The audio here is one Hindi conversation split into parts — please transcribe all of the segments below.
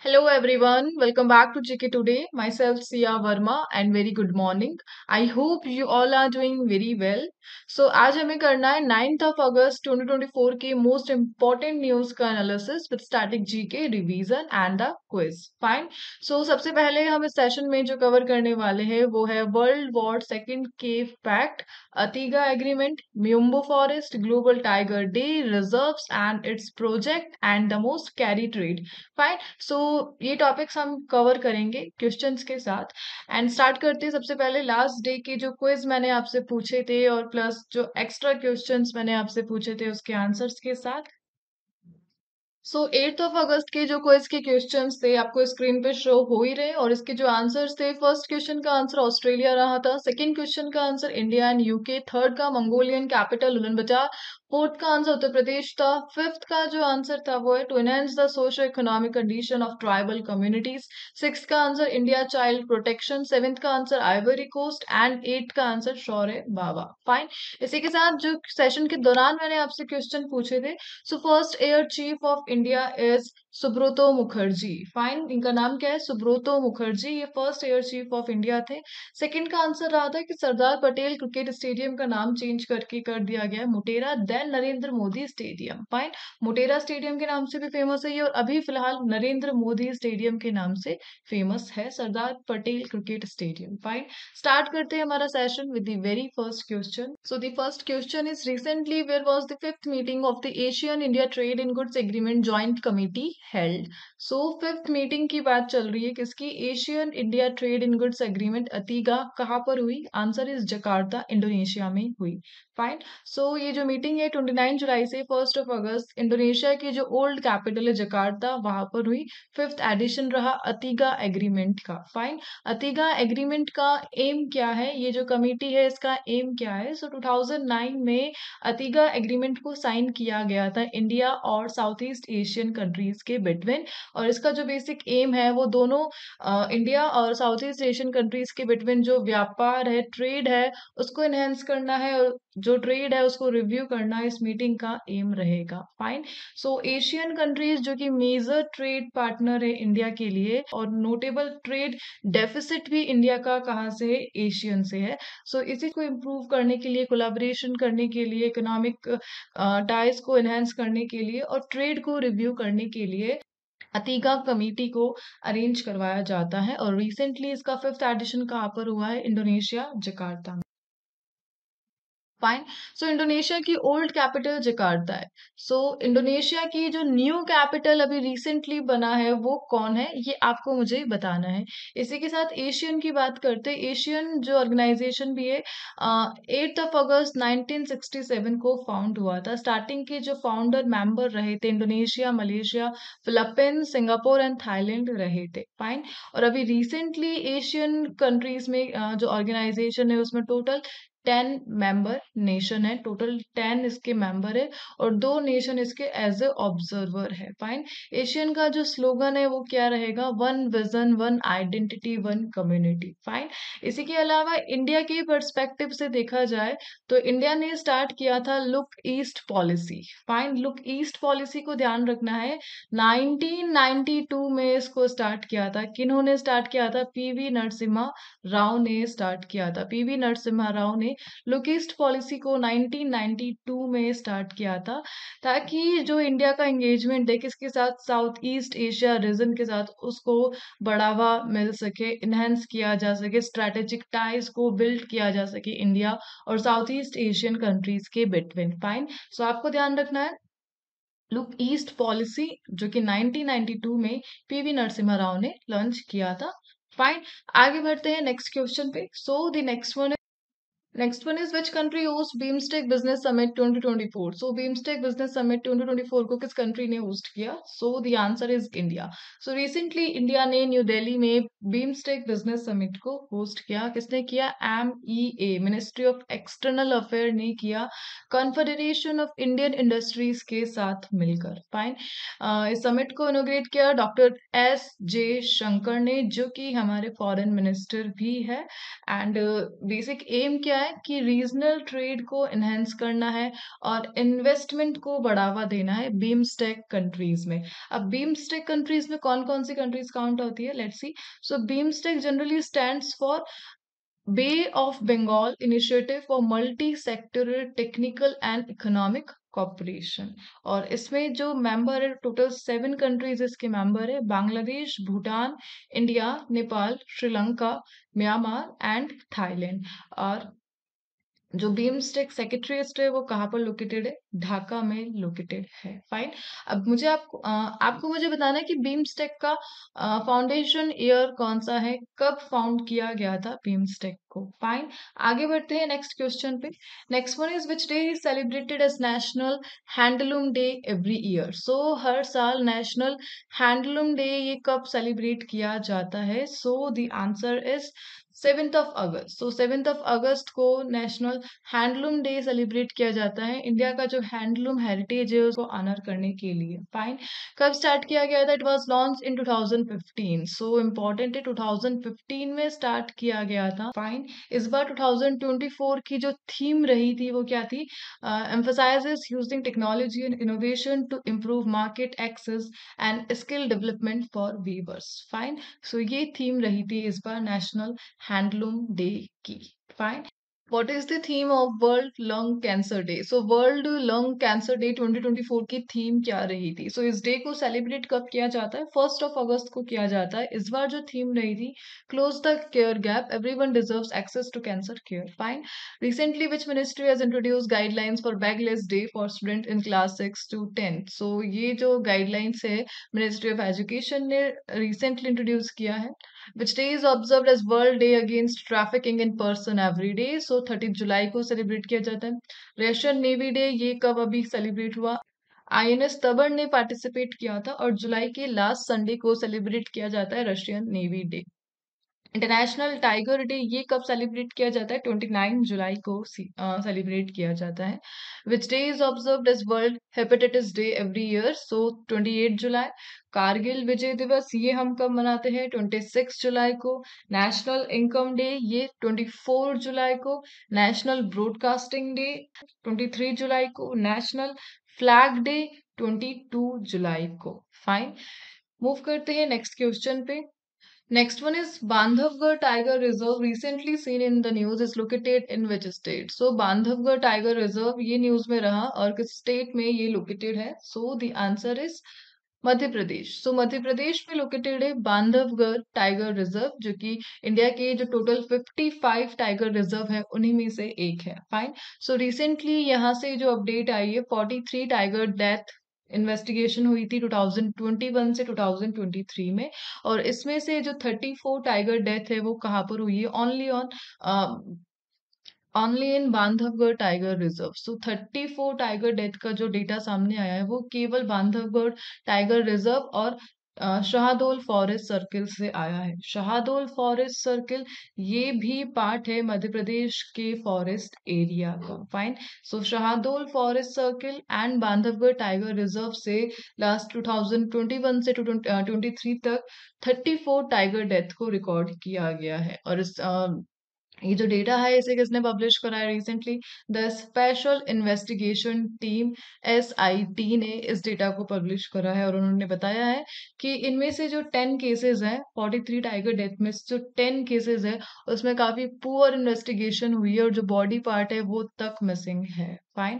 Hello everyone, welcome back to GK Today. Myself Sia Verma and very good morning. I hope you all are doing very well. So आज हमें करना है 9th of August 2024 के most important news का analysis with static GK revision and the quiz. Fine. So सबसे पहले हम इस सेशन में जो कवर करने वाले हैं वो है world war second cave pact, AITIGA agreement, miombo forest, global tiger day, reserves and it's project and the most carry trade. Fine. So ये टॉपिक्स हम कवर करेंगे क्वेश्चंस के साथ. एंड स्टार्ट करते हैं सबसे पहले लास्ट डे के जो क्विज मैंने आपसे पूछे थे और प्लस जो एक्स्ट्रा क्वेश्चंस मैंने आपसे पूछे थे उसके आंसर्स के साथ. सो 8th ऑफ अगस्त के जो क्विज के क्वेश्चंस थे आपको स्क्रीन पे शो हो ही रहे और इसके जो आंसर्स थे, फर्स्ट क्वेश्चन का आंसर ऑस्ट्रेलिया रहा था, सेकंड क्वेश्चन का answer India and UK, third का मंगोलियन कैपिटल उलानबटार, फोर्थ का आंसर उत्तर प्रदेश था, फिफ्थ का जो आंसर था वो है to enhance the socio economic condition of tribal communities, six का answer India child protection, seventh का answer Ivory Coast and eight का आंसर शौर्य बाबा. फाइन. इसी के साथ जो सेशन के दौरान मैंने आपसे क्वेश्चन पूछे थे. So first air chief of India is Subroto Mukherjee. Fine. इनका नाम क्या है? सुब्रतो मुखर्जी. ये first air chief of India थे. सेकंड का आंसर रहा था कि सरदार पटेल क्रिकेट स्टेडियम का नाम चेंज करके कर दिया गया है Motera, then Narendra Modi stadium. Fine. Motera stadium के नाम से भी फेमस है ये और अभी फिलहाल नरेंद्र मोदी स्टेडियम के नाम से फेमस है Sardar Patel cricket stadium. Fine. Start करते हैं हमारा session with the very first question. So the first question is recently where was the fifth meeting of the ASEAN India trade in goods agreement joint committee held. So fifth meeting की बात चल रही है किसकी? ASEAN India trade in goods agreement AITIGA. कहाँ पर हुई? आंसर इज जकार्ता, इंडोनेशिया में हुई. फाइन. सो ये जो मीटिंग है 29 जुलाई से 1 अगस्त इंडोनेशिया की जो ओल्ड कैपिटल है जकार्ता वहां पर हुई. फिफ्थ एडिशन रहा अतीगा एग्रीमेंट का. फाइन. अतीगा एग्रीमेंट का एम क्या है? ये जो कमिटी है इसका एम क्या है? सो 2009 में अतीगा एग्रीमेंट को साइन किया गया था इंडिया और साउथ ईस्ट एशियन कंट्रीज के बिटवीन और इसका जो बेसिक एम है वो दोनों इंडिया और साउथ ईस्ट एशियन कंट्रीज के बिटवीन जो व्यापार है, ट्रेड है, उसको एनहेंस करना है और जो ट्रेड है उसको रिव्यू करना इस मीटिंग का एम रहेगा. फाइन. सो एशियन कंट्रीज जो कि मेजर ट्रेड पार्टनर है इंडिया के लिए और नोटेबल ट्रेड डेफिसिट भी इंडिया का कहाँ से है? एशियन से है. सो इसी को इम्प्रूव करने के लिए, कोलैबोरेशन करने के लिए, इकोनॉमिक टाइज को एनहेंस करने के लिए और ट्रेड को रिव्यू करने के लिए अतीगा कमेटी को अरेंज करवाया जाता है और रिसेंटली इसका फिफ्थ एडिशन कहाँ पर हुआ है? इंडोनेशिया, जकार्ता में. फाइन. सो इंडोनेशिया की ओल्ड कैपिटल जकार्ता है. सो इंडोनेशिया की जो न्यू कैपिटल अभी रिसेंटली बना है वो कौन है? ये आपको मुझे बताना है. इसी के साथ एशियन की बात करते हैं. एशियन जो ऑर्गेनाइजेशन भी है 8 अगस्त 1967 को फाउंड हुआ था. स्टार्टिंग के जो फाउंडर मेंबर रहे थे Indonesia, Malaysia, Philippines, Singapore and Thailand रहे थे. फाइन. और अभी रिसेंटली एशियन कंट्रीज में जो ऑर्गेनाइजेशन है उसमें टोटल 10 मेंबर नेशन है. टोटल 10 इसके मेंबर है और 2 नेशन इसके एज ए ऑब्जर्वर है. फाइन. एशियन का जो स्लोगन है वो क्या रहेगा? One vision, one identity, one community. Fine. इसी के अलावा इंडिया के पर्सपेक्टिव से देखा जाए तो इंडिया ने स्टार्ट किया था look east policy. Fine. Look east policy को ध्यान रखना है 1992 में इसको स्टार्ट किया था. किन्होंने स्टार्ट किया था? पीवी नरसिम्हा राव ने स्टार्ट किया था. पीवी नरसिम्हा राव ने लुक ईस्ट पॉलिसी को 1992 में स्टार्ट किया था ताकि जो इंडिया का एंगेजमेंट है किसके साथ? साउथ ईस्ट एशिया रीजन के साथ, उसको बढ़ावा मिल सके, इनहेंस किया जा सके, स्ट्रेटेजिक टाइज को बिल्ड किया जा सके इंडिया और साउथ ईस्ट एशियन कंट्रीज के बिटवीन. फाइन. सो आपको ध्यान रखना है लुक ईस्ट पॉलिसी जो कि 1992 में पीवी नरसिम्हा राव ने लॉन्च किया था. फाइन. आगे बढ़ते हैं नेक्स्ट क्वेश्चन पे. सो the next one is which country host BIMSTEC business summit 2024. So BIMSTEC business summit 2024 को किस कंट्री ने होस्ट किया? सो the answer is India. So recently India ने न्यू दिल्ली में बीमस्टेक बिजनेस समिट को होस्ट किया. किसने किया? MEA, ministry of external affair ने किया कॉन्फेडरेशन ऑफ इंडियन इंडस्ट्रीज के साथ मिलकर. फाइन. इस समिट को इनोग्रेट किया डॉक्टर S. J. शंकर ने जो कि हमारे फॉरेन मिनिस्टर भी है. एंड बेसिक एम क्या है? है कि रीजनल ट्रेड को एनहेंस करना है और इन्वेस्टमेंट को बढ़ावा देना है बीमस्टेक कंट्रीज में। अब बीमस्टेक कंट्रीज में कौन कौन सी कंट्रीज काउंट होती है, let's see. So BIMSTEC generally stands for Bay of Bengal Initiative for Multi-Sectoral Technical and Economic Cooperation। और इसमें जो मेंबर है, टोटल 7 कंट्रीज इसके मेंबर है, Bangladesh, Bhutan, India, Nepal, Sri Lanka, Myanmar and Thailand. और जो बीमस्टेक सेक्रेटरीट है वो कहाँ पर लोकेटेड है, ढाका में लोकेटेड है। फाइन। अब आपको मुझे बताना है कि बीमस्टेक का फाउंडेशन ईयर कौन सा है, कब फाउंड किया गया था बीमस्टेक को। फाइन। आगे बढ़ते हैं नेक्स्ट क्वेश्चन पे। Next one is which day is celebrated as national handloom day every year. So हर साल नेशनल हैंडलूम डे ये कब सेलिब्रेट किया जाता है। सो द आंसर इज 7 अगस्त। सो 7 अगस्त को नेशनल हैंडलूम डे सेलिब्रेट किया जाता है, इंडिया का जो हैंडलूम हेरिटेज है उसको ऑनर करने के लिए। फाइन। कब स्टार्ट किया गया था, it was launch in 2015। So important है, 2015 में स्टार्ट किया गया था। फाइन। इस बार 2024 की जो थीम रही थी वो क्या थी, emphasizes using technology and innovation to improve market access and skill development for weavers। Fine. So ये थीम रही थी इस बार नेशनल हैंडलूम डे की। Fine. What is the theme of World Lung Cancer Day? So World Lung Cancer Day 2024 की थीम क्या रही थी? So इस डे को सेलिब्रेट कब किया जाता है, 1 अगस्त को किया जाता है। इस बार जो थीम रही थी, close the care gap, everyone deserves access to cancer care. Fine. Recently which ministry has introduce guidelines for bagless day for student in class 6 to 10। So ये जो गाइडलाइंस है मिनिस्ट्री ऑफ एजुकेशन ने रिसेंटली इंट्रोड्यूस किया है। Which day is observed as World Day Against Trafficking in Person every day? So 30 जुलाई को सेलिब्रेट किया जाता है। रशियन नेवी डे ये कब अभी सेलिब्रेट हुआ, आईएनएस तबर ने पार्टिसिपेट किया था, और जुलाई के लास्ट संडे को सेलिब्रेट किया जाता है Russian navy day. International tiger day ये कब सेलिब्रेट किया जाता है, 29 जुलाई को सेलिब्रेट किया जाता है। Which day is observed as world hepatitis day every year. So 28 July. Kargil Vijay Diwas ये हम कब मनाते हैं, 26 जुलाई को। नेशनल इनकम डे ये 24 जुलाई को। नेशनल ब्रॉडकास्टिंग डे 23 जुलाई को। नेशनल फ्लैग डे 22 जुलाई को। फाइन। मूव करते हैं नेक्स्ट क्वेश्चन पे। Next one is Bandhavgarh Tiger Reserve recently seen in the news is located in which state? So Bandhavgarh Tiger Reserve ये न्यूज में रहा और किस स्टेट में ये लोकेटेड है? So the answer is Madhya Pradesh. सो मध्य प्रदेश में लोकेटेड है बांधवगढ़ टाइगर रिजर्व, जो कि इंडिया के जो टोटल 55 टाइगर रिजर्व है उन्हीं में से एक है। फाइन। सो रिसेंटली यहाँ से जो अपडेट आई है, 43 टाइगर डेथ इन्वेस्टिगेशन हुई थी 2021 से 2023 में, और इसमें से जो 34 टाइगर डेथ है वो कहाँ पर हुई है, only in Bandhavgarh tiger reserve. So 34 tiger death का जो डेटा सामने आया है वो केवल बांधवगढ़ टाइगर रिजर्व और शाहदोल फॉरेस्ट सर्किल से आया है। शाहदोल फॉरेस्ट सर्किल ये भी पार्ट है मध्य प्रदेश के फॉरेस्ट एरिया का। Fine. So Shahdol forest circle and Bandhavgarh tiger reserve से लास्ट 2021 से 2023 तक 34 टाइगर डेथ को रिकॉर्ड किया गया है। और इस ये जो डेटा है इसे किसने पब्लिश करा है recently, the special investigation team SIT ने इस डेटा को पब्लिश करा है, और उन्होंने बताया है कि इनमें से जो 10 केसेस हैं, 43 टाइगर डेथ में से जो 10 केसेस है उसमें काफी पुअर इन्वेस्टिगेशन हुई है और जो बॉडी पार्ट है वो तक मिसिंग है। फाइन।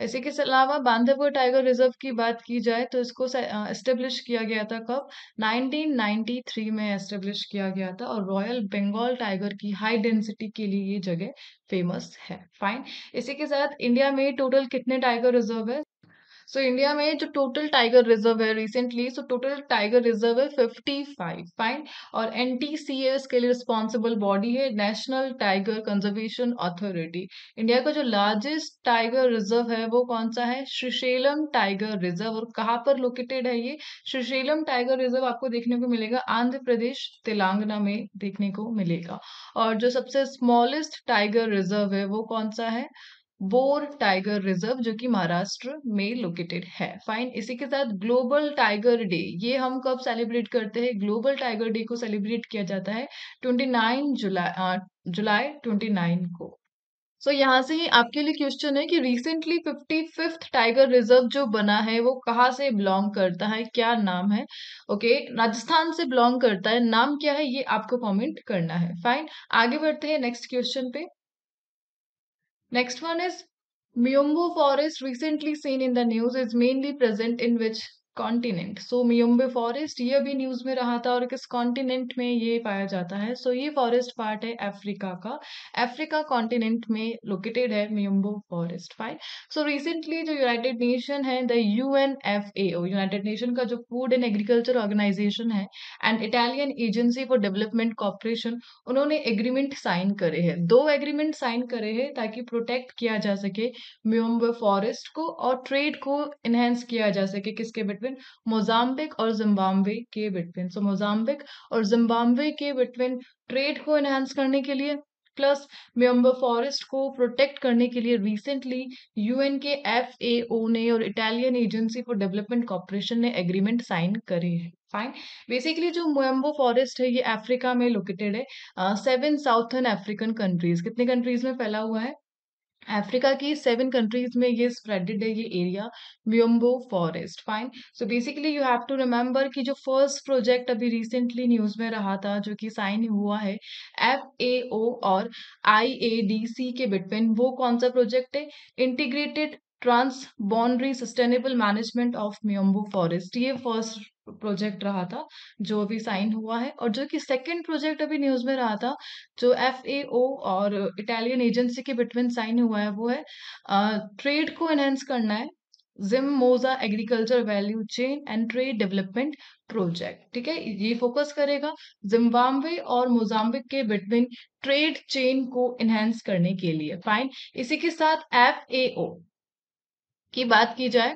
इसी के अलावा बांधवगढ़ टाइगर रिजर्व की बात की जाए तो इसको एस्टेब्लिश किया गया था कब, 1993 में एस्टेब्लिश किया गया था, और रॉयल बंगाल टाइगर की हाई डेंसिटी के लिए ये जगह फेमस है। फाइन। इसी के साथ इंडिया में टोटल कितने टाइगर रिजर्व है, सो इंडिया में जो टोटल टाइगर रिजर्व है recently, so total tiger reserve है 55। फाइन। और NTCS के लिए रिस्पॉन्सिबल बॉडी है national tiger conservation authority. India का जो लार्जेस्ट टाइगर रिजर्व है वो कौन सा है, श्रीशैलम टाइगर रिजर्व। और कहाँ पर लोकेटेड है ये श्रीशैलम टाइगर रिजर्व, आपको देखने को मिलेगा आंध्र प्रदेश तेलंगाना में देखने को मिलेगा। और जो सबसे स्मॉलेस्ट टाइगर रिजर्व है वो कौन सा है, बोर टाइगर रिजर्व, जो कि महाराष्ट्र में लोकेटेड है। फाइन। इसी के साथ ग्लोबल टाइगर डे ये हम कब सेलिब्रेट करते हैं, ग्लोबल टाइगर डे को सेलिब्रेट किया जाता है 29 जुलाई 29 को। सो यहाँ से ही आपके लिए क्वेश्चन है कि रिसेंटली 55th टाइगर रिजर्व जो बना है वो कहाँ से बिलोंग करता है, क्या नाम है? ओके, राजस्थान से बिलोंग करता है। नाम क्या है ये आपको कमेंट करना है। फाइन, आगे बढ़ते हैं नेक्स्ट क्वेश्चन पे। Next one is Miombo forest recently seen in the news is mainly present in which continent? So Miombo forest ये भी न्यूज में रहा था और किस कॉन्टिनेंट में ये पाया जाता है? सो ये फॉरेस्ट पार्ट है अफ्रीका का। अफ्रीका कॉन्टिनेंट में लोकेटेड है miombo forest. Fine, so recently जो यूनाइटेड नेशन है द यूएनएफएओ, यूनाइटेड नेशन का जो फूड एंड एग्रीकल्चर ऑर्गेनाइजेशन है, and Italian agency for development cooperation, उन्होंने एग्रीमेंट साइन करे हैं। दो एग्रीमेंट साइन करे हैं ताकि प्रोटेक्ट किया जा सके म्योम्बो फॉरेस्ट को और ट्रेड को इनहेंस किया जा सके। किसके बिटवीन? मोजाम्बिक और जिम्बाब्वे के बिटवीन। सो मोजाम्बिक और जिम्बाब्वे के बिटवीन ट्रेड को इनहेंस करने के लिए प्लस म्योम्बो फॉरेस्ट को प्रोटेक्ट करने के लिए रिसेंटली यूएन के एफएओ ने और Italian agency for development cooperation ने एग्रीमेंट साइन करे हैं। फाइन, बेसिकली जो मोएम्बो फॉरेस्ट है ये अफ्रीका में लोकेटेड है। 7 साउथर्न अफ्रीकन कंट्रीज, कितने कंट्रीज में फैला हुआ है? अफ्रीका की 7 कंट्रीज में ये स्प्रेडेड है ये area miombo forest. Fine, so basically you have to remember कि जो फर्स्ट प्रोजेक्ट अभी रिसेंटली न्यूज में रहा था जो कि साइन हुआ है एफएओ और आईएडीसी के बिटवीन, वो कौन सा प्रोजेक्ट है? Integrated transboundary sustainable management of miombo forest, ये फर्स्ट प्रोजेक्ट रहा था जो अभी साइन हुआ है। और जो कि सेकंड प्रोजेक्ट अभी न्यूज में रहा था जो एफएओ और इटालियन एजेंसी के बिटवीन साइन हुआ है वो है ट्रेड को एनहेंस करना है, जिम मोजा agriculture value chain and trade development project. ठीक है, ये फोकस करेगा जिम्बाब्वे और मोजाम्बिक के बिटवीन ट्रेड चेन को एनहेंस करने के लिए। फाइन, इसी के साथ एफएओ की बात की जाए,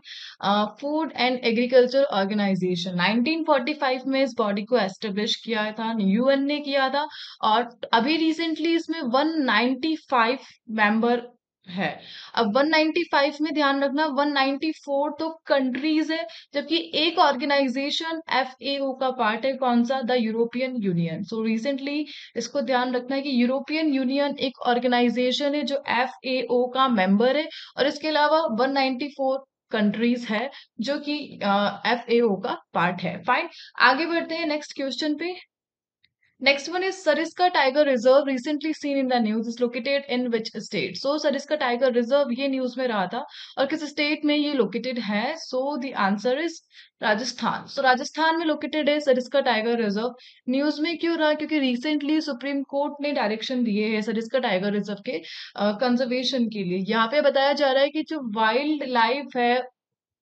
फूड एंड एग्रीकल्चर ऑर्गेनाइजेशन 1945 में इस बॉडी को एस्टेब्लिश किया था, यूएन ने किया था। और अभी रिसेंटली इसमें 195 मेंबर है। अब 195 में ध्यान रखना 194 तो कंट्रीज है, जबकि एक ऑर्गेनाइजेशन एफएओ का पार्ट है, कौन सा? The European union. So recently इसको ध्यान रखना है कि यूरोपियन यूनियन एक ऑर्गेनाइजेशन है जो एफएओ का मेंबर है और इसके अलावा 194 कंट्रीज है जो कि एफएओ का पार्ट है। फाइन, आगे बढ़ते हैं नेक्स्ट क्वेश्चन पे। Next one is Sariska Tiger Reserve recently seen in the news is located in which state? So Sariska Tiger Reserve ये न्यूज में रहा था और किस स्टेट में ये लोकेटेड है? So the answer is Rajasthan. So Rajasthan में लोकेटेड है सरिस्का टाइगर रिजर्व। न्यूज में क्यों रहा? क्योंकि रिसेंटली सुप्रीम कोर्ट ने डायरेक्शन दिए हैं सरिस्का टाइगर रिजर्व के कंजर्वेशन के लिए। यहाँ पे बताया जा रहा है कि जो वाइल्ड लाइफ है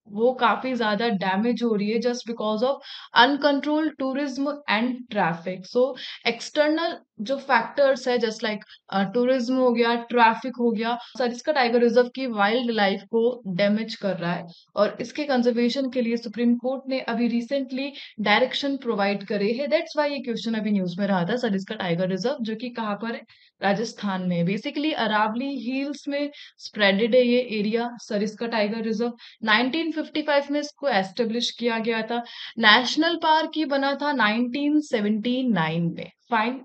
वो काफी ज्यादा डैमेज हो रही है just because of uncontrolled tourism and traffic. So external जो फैक्टर्स है जस्ट लाइक टूरिज्म हो गया, ट्रैफिक हो गया, सरिस्का टाइगर रिजर्व की वाइल्ड लाइफ को डैमेज कर रहा है और इसके कंजर्वेशन के लिए सुप्रीम कोर्ट ने अभी रिसेंटली डायरेक्शन प्रोवाइड करे है। दैट्स वाई ये क्वेश्चन अभी न्यूज में रहा था सरिस्का टाइगर रिजर्व जो कि कहाँ पर है? राजस्थान में। बेसिकली अरावली हिल्स में स्प्रेडेड है ये एरिया सरिस्का टाइगर रिजर्व। 1955 में इसको एस्टेब्लिश किया गया था। नेशनल पार्क ये बना था 1979 में। फाइन,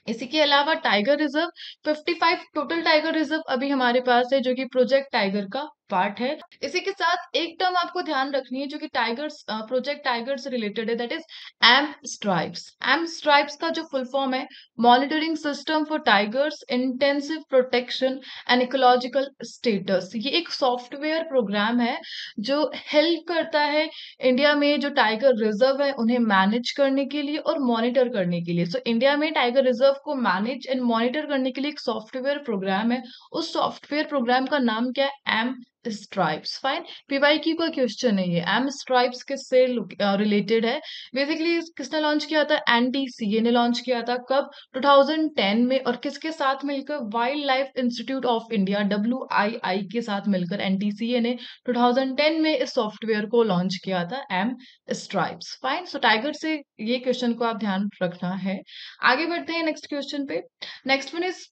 इसी के अलावा tiger reserve 55 total tiger reserve अभी हमारे पास है जो कि प्रोजेक्ट टाइगर का पार्ट है। इसी के साथ एक टर्म आपको ध्यान रखनी है जो कि टाइगर्स प्रोजेक्ट टाइगर से रिलेटेड है, that is M stripes. M stripes का जो फुल फॉर्म है monitoring system for tigers intensive protection and ecological status. ये एक सॉफ्टवेयर प्रोग्राम है जो हेल्प करता है इंडिया में जो टाइगर रिजर्व है उन्हें मैनेज करने के लिए और मॉनिटर करने के लिए। सो इंडिया में टाइगर रिजर्व को मैनेज एंड मॉनिटर करने के लिए एक सॉफ्टवेयर प्रोग्राम है। उस सॉफ्टवेयर प्रोग्राम का नाम क्या है? M stripes. फाइन, पीवाईक्यू का क्वेश्चन है ये। एम स्ट्राइप्स किससे रिलेटेड है? बेसिकली किसने लॉन्च किया था? एनटीसीए ने लॉन्च किया था। कब? 2010 में। और किसके साथ मिलकर? Wild life institute of India WII के साथ मिलकर एनटीसीए ने 2010 में इस सॉफ्टवेयर को लॉन्च किया था एम स्ट्राइप्स। फाइन, सो टाइगर से ये क्वेश्चन को आप ध्यान रखना है। आगे बढ़ते हैं नेक्स्ट क्वेश्चन पे। Next one is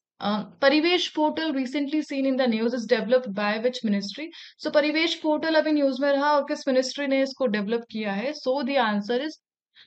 Parivesh portal recently seen in the news is developed by which ministry? So Parivesh portal अभी न्यूज में रहा और किस मिनिस्ट्री ने इसको डेवलप किया है? So the answer is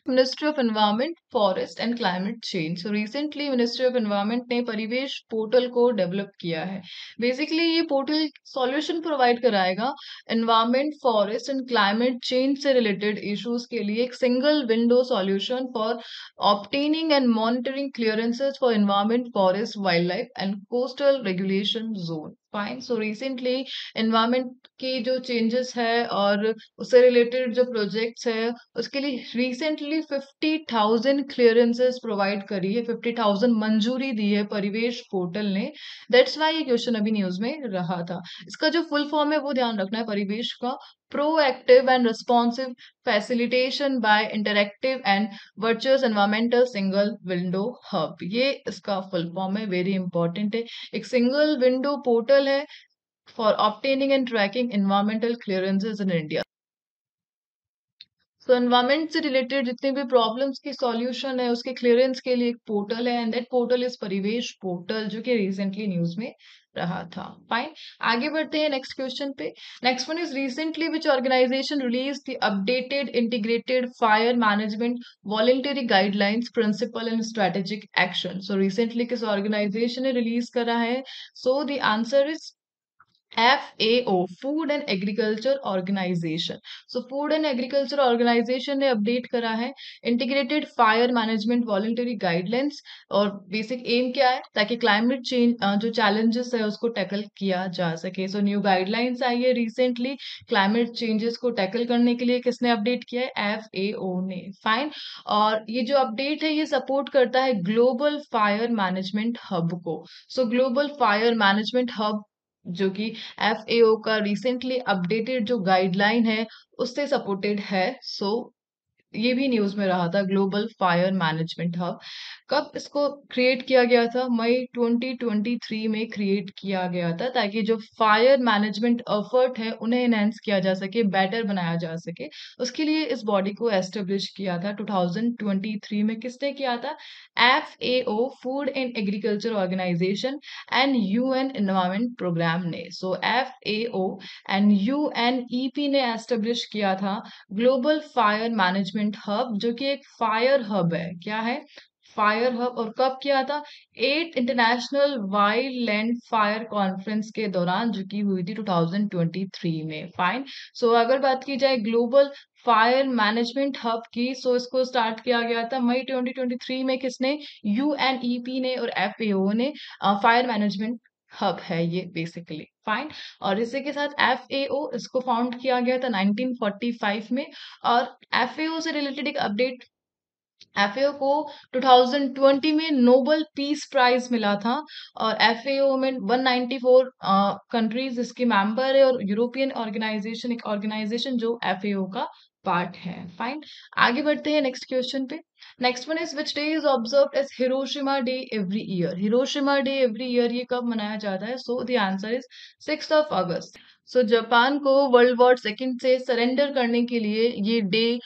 ministry of environment forest and climate change. So recently ministry of environment ने परिवेश पोर्टल को डेवलप किया है। बेसिकली ये पोर्टल सॉल्यूशन प्रोवाइड कराएगा environment forest and climate change से रिलेटेड इश्यूज के लिए एक single window solution for obtaining and monitoring clearances for environment forest wild life and coastal regulation zone. Fine. So recently environment की जो चेंजेस है और उससे रिलेटेड जो प्रोजेक्ट्स है उसके लिए रिसेंटली 50,000 क्लियरेंसेस प्रोवाइड करी है, 50,000 मंजूरी दी है परिवेश पोर्टल ने। दैट्स वाई ये क्वेश्चन अभी न्यूज में रहा था। इसका जो फुल फॉर्म है वो ध्यान रखना है, परिवेश का proactive and responsive facilitation by interactive and virtuous environmental single window hub. ये इसका फुल फॉर्म है, वेरी इंपॉर्टेंट है। एक सिंगल विंडो पोर्टल है for obtaining and tracking environmental clearances in India. So environment से रिलेटेड जितने भी प्रॉब्लम्स की सॉल्यूशन है उसके क्लियरेंस के लिए एक पोर्टल है, and that portal is Parivesh portal, जो कि रिसेंटली न्यूज में रहा था। फाइन। आगे बढ़ते हैं नेक्स्ट क्वेश्चन पे। Next one is recently which organisation release the updated integrated fire management voluntary guidelines principle and strategic action. So recently किस ऑर्गेनाइजेशन ने रिलीज करा है? So the answer is FAO, food and agriculture organisation. So food and agriculture organisation ने अपडेट करा है integrated fire management voluntary guidelines. और बेसिक एम क्या है? ताकि क्लाइमेट चेंज जो चैलेंजेस है उसको टैकल किया जा सके। सो न्यू गाइडलाइंस आई है रिसेंटली क्लाइमेट चेंजेस को टैकल करने के लिए। किसने अपडेट किया है? FAO ने। फाइन। और ये जो अपडेट है ये सपोर्ट करता है ग्लोबल फायर मैनेजमेंट हब को। सो ग्लोबल फायर मैनेजमेंट हब जो कि FAO का रिसेंटली अपडेटेड जो गाइडलाइन है उससे सपोर्टेड है। सो ये भी न्यूज में रहा था, ग्लोबल फायर मैनेजमेंट हब। कब इसको क्रिएट किया गया था? मई 2023 में क्रिएट किया गया था, ताकि जो फायर मैनेजमेंट एफर्ट है उन्हें एनहेंस किया जा सके, बेटर बनाया जा सके। उसके लिए इस बॉडी को एस्टेब्लिश किया था 2023 में। किसने किया था? FAO, food and agriculture organisation and UN environment programme ने। सो FAO एंड UNEP ने एस्टेब्लिश किया था ग्लोबल फायर मैनेजमेंट हब, जो कि एक फायर हब है। क्या है? Fire hub. और कब किया था? 8 international wild land fire conference के दौरान, जो की हुई थी 2023 में। फाइन। सो अगर बात की जाए ग्लोबल फायर मैनेजमेंट हब की, सो इसको स्टार्ट किया गया था मई 2023 में। किसने? UNEP ने और FAO ने। फायर मैनेजमेंट हब है ये बेसिकली। फाइन। और इसी के साथ FAO इसको फाउंड किया गया था 1945 में। और FAO से रिलेटेड एक अपडेट, FAO को 2020 में नोबेल पीस प्राइज मिला था। और FAO में 194 कंट्रीज इसके मेंबर है, और यूरोपियन ऑर्गेनाइजेशन एक ऑर्गेनाइजेशन जो FAO का पार्ट है। फाइन। आगे बढ़ते हैं नेक्स्ट क्वेश्चन पे। Next one is which day is observed as Hiroshima day every year? Hiroshima day every year ये कब मनाया जाता है? सो द आंसर इज 6 अगस्त। सो जापान को वर्ल्ड वॉर सेकेंड से सरेंडर करने के लिए ये डे,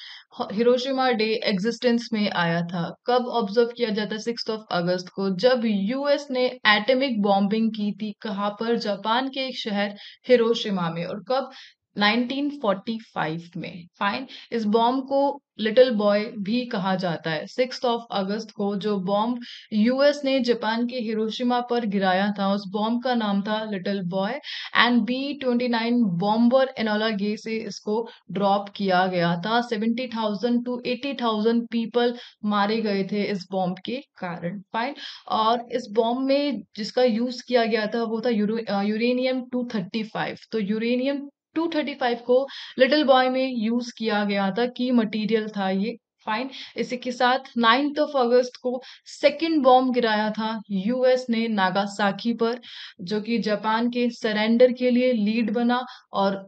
हिरोशिमा डे, एग्जिस्टेंस में आया था। कब ऑब्जर्व किया जाता है? 6 अगस्त को, जब यूएस ने एटॉमिक बॉम्बिंग की थी। कहाँ पर? जापान के एक शहर हिरोशिमा में। और कब? 1945 में। फाइन। इस बॉम्ब को लिटिल बॉय भी कहा जाता है। 6 अगस्त को जो बॉम्ब यूएस ने जापान के हिरोशिमा पर गिराया था उस बॉम्ब का नाम था little boy. And B-29 bomber Enola Gay से इसको ड्रॉप किया गया था। 70,000 to 80,000 पीपल मारे गए थे इस बॉम्ब के कारण। फाइन। और इस बॉम्ब में जिसका यूज किया गया था वो था यूरेनियम 235। तो यूरेनियम 235 को लिटिल बॉय में यूज किया गया था, की मटेरियल था ये। फाइन। इसी के साथ 9 अगस्त को सेकंड बॉम्ब गिराया था यूएस ने नागासाकी पर, जो कि जापान के सरेंडर के लिए लीड बना। और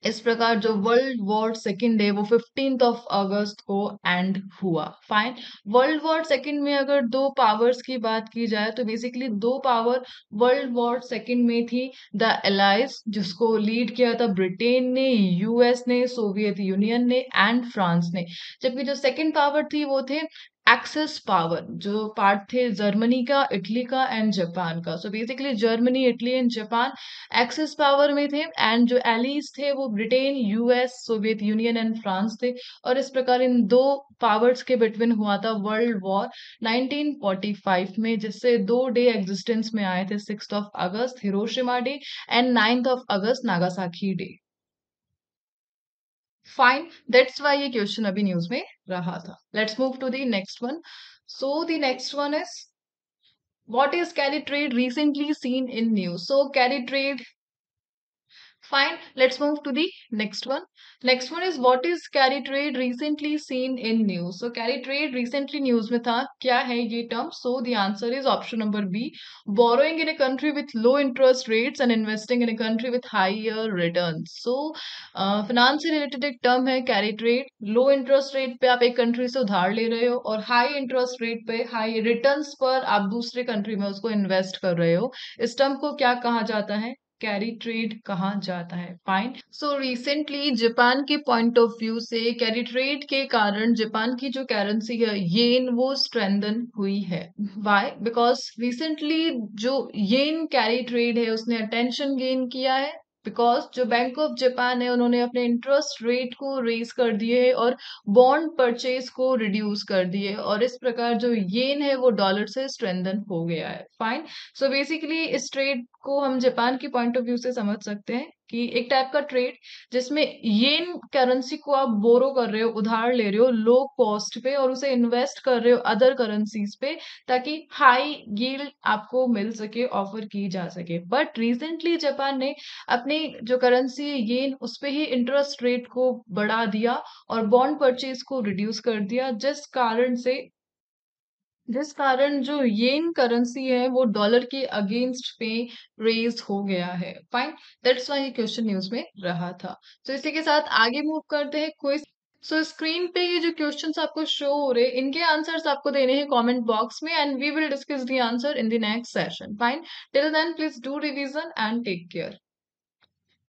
इस प्रकार जो वर्ल्ड वॉर सेकेंड है वो 15 अगस्त को एंड हुआ। फाइन। वर्ल्ड वॉर सेकेंड में अगर दो पावर्स की बात की जाए तो बेसिकली दो पावर वर्ल्ड वॉर सेकेंड में थी। द एलाइज, जिसको लीड किया था ब्रिटेन ने, यूएस ने, सोवियत यूनियन ने एंड फ्रांस ने। जबकि जो सेकेंड पावर थी वो थे एक्सेस पावर जो पार्ट थे जर्मनी का, इटली का एंड जापान का। So basically Germany, Italy and Japan axis power में थे, एंड जो एलीज थे वो Britain, US, Soviet Union and France थे। और इस प्रकार इन दो पावर्स के बिटवीन हुआ था वर्ल्ड वॉर 1945 में, जिससे दो डे एग्जिस्टेंस में आए थे, 6 August Hiroshima day and 9 August Nagasaki day. Fine, that's why ये क्वेश्चन अभी न्यूज में रहा था। Let's move to the next one. So the next one is, what is carry trade recently seen in news? So carry trade. Fine, let's move to the next one. Next one is, what is carry trade recently seen in news? So carry trade recently news में था, क्या है ये term? So the answer is option number B, borrowing in a country with low interest rates and investing in a country with higher returns. So finance से related एक term है carry trade. Low interest rate पे आप एक country से उधार ले रहे हो, और high interest rate पे, high returns पर आप दूसरे country में उसको invest कर रहे हो। इस term को क्या कहा जाता है? कैरी ट्रेड कहा जाता है। फाइन, सो रिसेंटली जापान के पॉइंट ऑफ व्यू से कैरी ट्रेड के कारण जापान की जो करेंसी है येन, वो स्ट्रेंथन हुई है। वाई? बिकॉज रिसेंटली जो येन कैरी ट्रेड है उसने अटेंशन गेन किया है, बिकॉज जो बैंक ऑफ जापान है उन्होंने अपने इंटरेस्ट रेट को रेज कर दिए है और बॉन्ड परचेज को रिड्यूस कर दिए, और इस प्रकार जो येन है वो डॉलर से स्ट्रेंथन हो गया है। फाइन, सो बेसिकली इस ट्रेड को हम जापान की पॉइंट ऑफ व्यू से समझ सकते हैं कि एक टाइप का ट्रेड जिसमें येन करेंसी को आप बोरो कर रहे हो, उधार ले रहे हो लो कॉस्ट पे, और उसे इन्वेस्ट कर रहे हो अदर करेंसीज पे, ताकि हाई यील्ड आपको मिल सके, ऑफर की जा सके। बट रिसेंटली जापान ने अपनी जो करेंसी है येन, उस पे ही इंटरेस्ट रेट को बढ़ा दिया और बॉन्ड परचेज को रिड्यूस कर दिया, जिस कारण जो येन करेंसी है वो डॉलर के अगेंस्ट पे रेज हो गया है। फाइन, दैट्स व्हाई ये क्वेश्चन न्यूज में रहा था। तो इसी के साथ आगे मूव करते हैं क्विज। सो स्क्रीन पे ये जो क्वेश्चंस आपको शो हो रहे हैं, इनके आंसर्स आपको देने हैं कमेंट बॉक्स में, and we will discuss the answer in the next session. Fine, till then please do revision and take care.